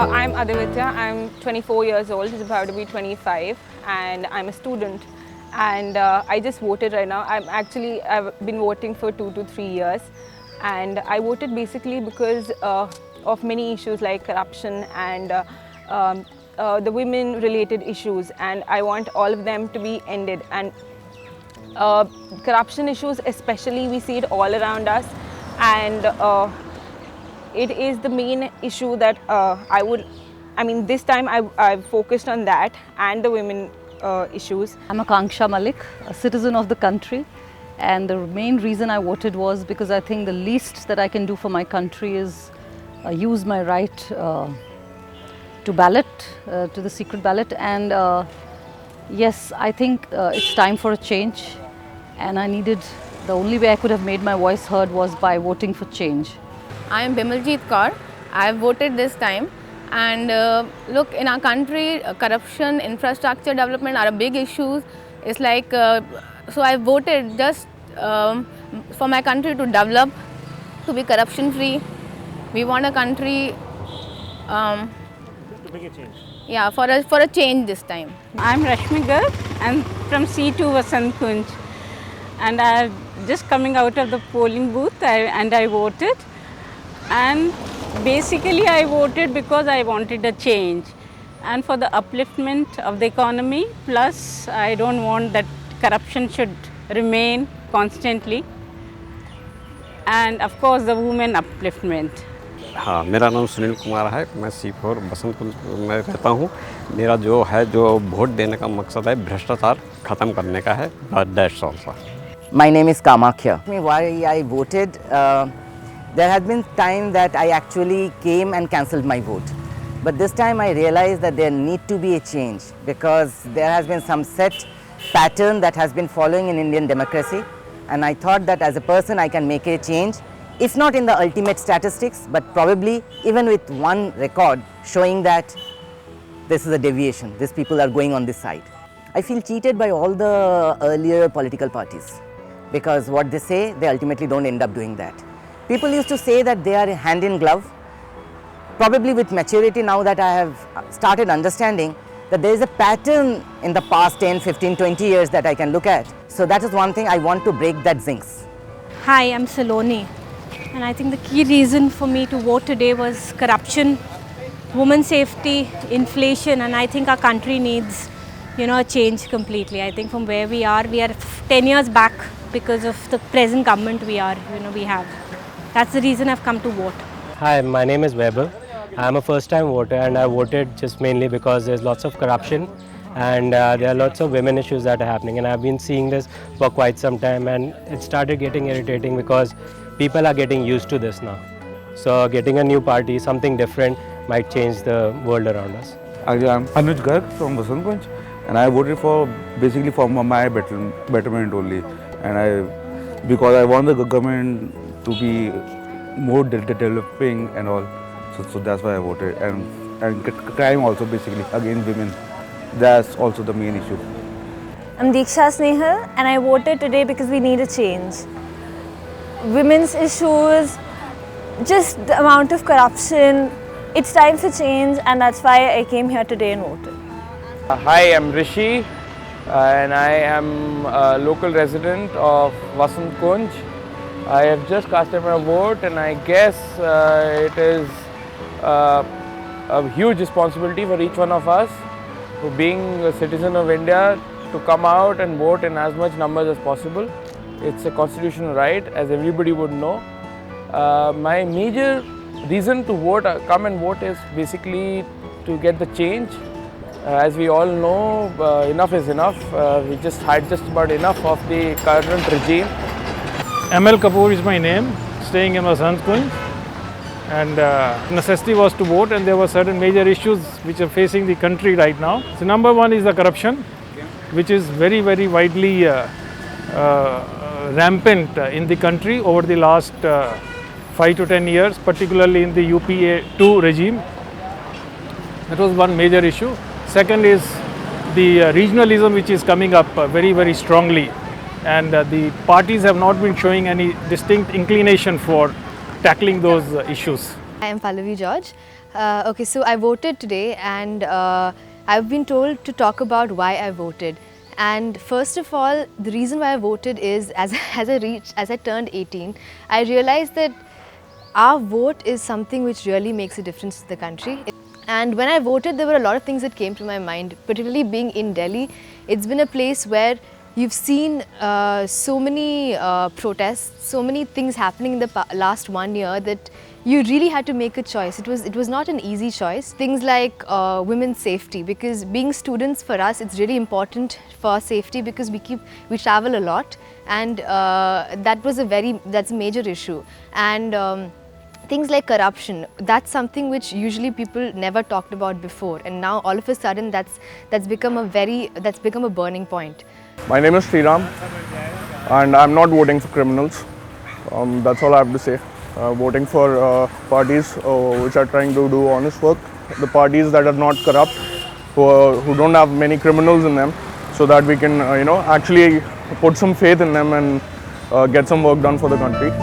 I'm Adivitya. I'm 24 years old, it's about to be 25, and I'm a student. And I just voted right now. I've been voting for 2 to 3 years, and I voted basically because of many issues like corruption and the women-related issues, and I want all of them to be ended. And corruption issues, especially, we see it all around us, and it is the main issue that this time I focused on that and the women issues. I'm Akanksha Malik, a citizen of the country, and the main reason I voted was because I think the least that I can do for my country is use my right to ballot, to the secret ballot, and yes, I think it's time for a change, and the only way I could have made my voice heard was by voting for change. I am Bimaljit Kaur. I have voted this time, and look, in our country, corruption, infrastructure development are big issues. It's like, so I voted just for my country to develop, to be corruption free. We want a country to make a change. Yeah, for a change this time. I'm Rashmi Garg. I'm from C2 Vasant Kunj, and I'm just coming out of the polling booth and I voted. And basically I voted because I wanted a change and for the upliftment of the economy, plus I don't want that corruption should remain constantly, and of course the women upliftment. हाँ, मेरा नाम सुनील कुमार है, मैं C4 बसंत कुंज में रहता हूँ। मेरा जो वोट देने का मकसद है भ्रष्टाचार खत्म करने का है। That's all, sir. My name is Kamakhya. Why I voted? There had been time that I actually came and cancelled my vote. But this time I realized that there need to be a change because there has been some set pattern that has been following in Indian democracy, and I thought that as a person I can make a change, if not in the ultimate statistics, but probably even with one record showing that this is a deviation, these people are going on this side. I feel cheated by all the earlier political parties because what they say, they ultimately don't end up doing that. People used to say that they are hand in glove. Probably with maturity now that I have started understanding that there is a pattern in the past 10, 15, 20 years that I can look at. So that is one thing I want to break that zincs. Hi, I'm Saloni, and I think the key reason for me to vote today was corruption, women's safety, inflation, and I think our country needs, a change completely. I think from where we are 10 years back because of the present government we have. That's the reason I've come to vote. Hi, my name is Weber. I'm a first-time voter, and I voted just mainly because there's lots of corruption and there are lots of women issues that are happening, and I've been seeing this for quite some time, and it started getting irritating because people are getting used to this now. So getting a new party, something different, might change the world around us. I'm Anuj Garg from Vasant Kunj, and I voted basically for my betterment only, and because I want the government to be more developing and all, so that's why I voted. And crime also basically against women, that's also the main issue. I'm Diksha Snehal, and I voted today because we need a change. Women's issues, just the amount of corruption, it's time for change, and that's why I came here today and voted. Hi, I'm Rishi, and I am a local resident of Vasant Kunj. I have just casted my vote, and I guess it is a huge responsibility for each one of us, who being a citizen of India, to come out and vote in as much numbers as possible. It's a constitutional right, as everybody would know. My major reason to come and vote is basically to get the change. As we all know, enough is enough. We just had just about enough of the current regime. ML Kapoor is my name, staying in Vasant Kunj, and necessity was to vote, and there were certain major issues which are facing the country right now. So number one is the corruption, which is very, very widely rampant in the country over the last 5 to 10 years, particularly in the UPA 2 regime. That was one major issue. Second is the regionalism which is coming up very, very strongly, and the parties have not been showing any distinct inclination for tackling those issues. I am Pallavi George. Okay, so I voted today, and I've been told to talk about why I voted. And first of all, the reason why I voted is as I turned 18, I realized that our vote is something which really makes a difference to the country. And when I voted, there were a lot of things that came to my mind, particularly being in Delhi. It's been a place where you've seen so many protests, so many things happening in the last 1 year that you really had to make a choice. It was not an easy choice. Things like women's safety, because being students for us, it's really important for our safety because we travel a lot, and that's a major issue. And things like corruption, that's something which usually people never talked about before, and now all of a sudden that's become a burning point. My name is Sriram, and I'm not voting for criminals. That's all I have to say. Voting for parties which are trying to do honest work, the parties that are not corrupt, who don't have many criminals in them, so that we can actually put some faith in them and get some work done for the country.